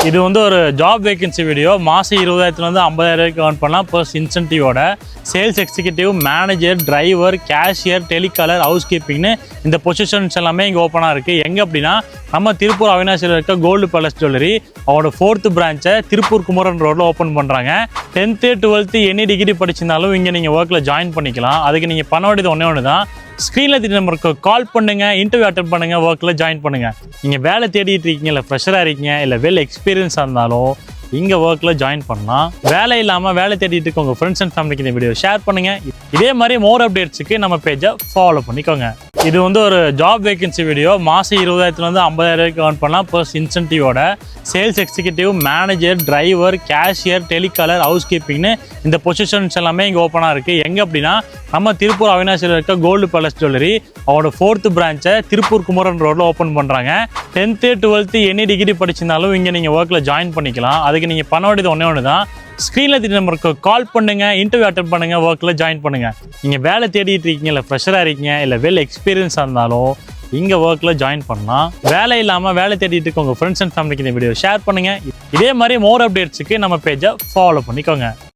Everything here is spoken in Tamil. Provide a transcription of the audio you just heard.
இது வந்து ஒரு ஜாப் வேகன்சி வீடியோ. மாதம் 20,000 50,000 earn பண்ணலாம். ப்ளஸ் இன்சென்டிவோட sales executive, manager, driver, cashier, telecaller, house கீப்பிங்னு இந்த பொசிஷன்ஸ் எல்லாமே இங்கே ஓப்பனாக இருக்குது. எங்கே அப்படின்னா நம்ம திருப்பூர் அவினாசியில் இருக்க கோல்டு பேலஸ் ஜுவல்லரி அவரோட 4th பிரான்ச்சை திருப்பூர் குமரன் ரோடில் ஓப்பன் பண்ணுறாங்க. 10th 12th எனி டிகிரி படிச்சிருந்தாலும் இங்கே நீங்கள் ஒர்க்கில் ஜாயின் பண்ணிக்கலாம். அதுக்கு நீங்கள் பண்ண வேண்டியது ஒன்று தான், ஸ்க்ரீனில் தெரிய நம்பருக்கு கால் பண்ணுங்கள், இன்டர்வியூ அட்டென்ட் பண்ணுங்கள், ஒர்க்கில் ஜாயின் பண்ணுங்கள். நீங்கள் வேலை தேடிட்டு இருக்கீங்க, இல்லை ஃப்ரெஷராக இருக்கீங்க, இல்லை வெல் எக்ஸ்பீரியன்ஸாக இருந்தாலும் இங்கே ஒர்க்கில் ஜாயின் பண்ணலாம். வேலை இல்லாமல் வேலை தேடிட்டு இருக்க உங்கள் ஃப்ரெண்ட்ஸ் அண்ட் ஃபேமிலிக்கு இந்த வீடியோ ஷேர் பண்ணுங்கள். இதே மாதிரி மோர் அப்டேட்ஸுக்கு நம்ம பேஜை ஃபாலோ பண்ணிக்கோங்க. இது வந்து ஒரு ஜாப் வேகன்சி வீடியோ. மாதம் 20,000 50,000 earn பண்ணலாம். ப்ளஸ் இன்சென்டிவோட sales executive, manager, driver, cashier, telecaller, house கீப்பிங்னு இந்த பொசிஷன்ஸ் எல்லாமே இங்கே ஓப்பனாக இருக்குது. எங்கே அப்படின்னா நம்ம திருப்பூர் அவினாசியில் இருக்க கோல்டு பேலஸ் ஜுவல்லரி அவரோட 4th பிரான்ச்சை திருப்பூர் குமரன் ரோடில் ஓப்பன் பண்ணுறாங்க. 10th 12th எனி டிகிரி படிச்சிருந்தாலும் இங்கே நீங்கள் ஒர்க்கில் ஜாயின் பண்ணிக்கலாம். அதுக்கு நீங்கள் பண்ண வேண்டியது ஒன்று தான், ஸ்க்ரீனில் தெரிய நம்பருக்கு கால் பண்ணுங்கள், இன்டர்வியூ அட்டென்ட் பண்ணுங்கள், ஒர்க்கில் ஜாயின் பண்ணுங்கள். நீங்கள் வேலை தேடிட்டு இருக்கீங்க, இல்லை ஃப்ரெஷராக இருக்கீங்க, இல்லை வெல் எக்ஸ்பீரியன்ஸாக இருந்தாலும் இங்கே ஒர்க்கில் ஜாயின் பண்ணலாம். வேலை இல்லாமல் வேலை தேடிட்டு இருக்க உங்கள் ஃப்ரெண்ட்ஸ் அண்ட் ஃபேமிலிக்கு இந்த வீடியோ ஷேர் பண்ணுங்கள். இதே மாதிரி மோர் அப்டேட்ஸுக்கு நம்ம பேஜை ஃபாலோ பண்ணிக்கோங்க.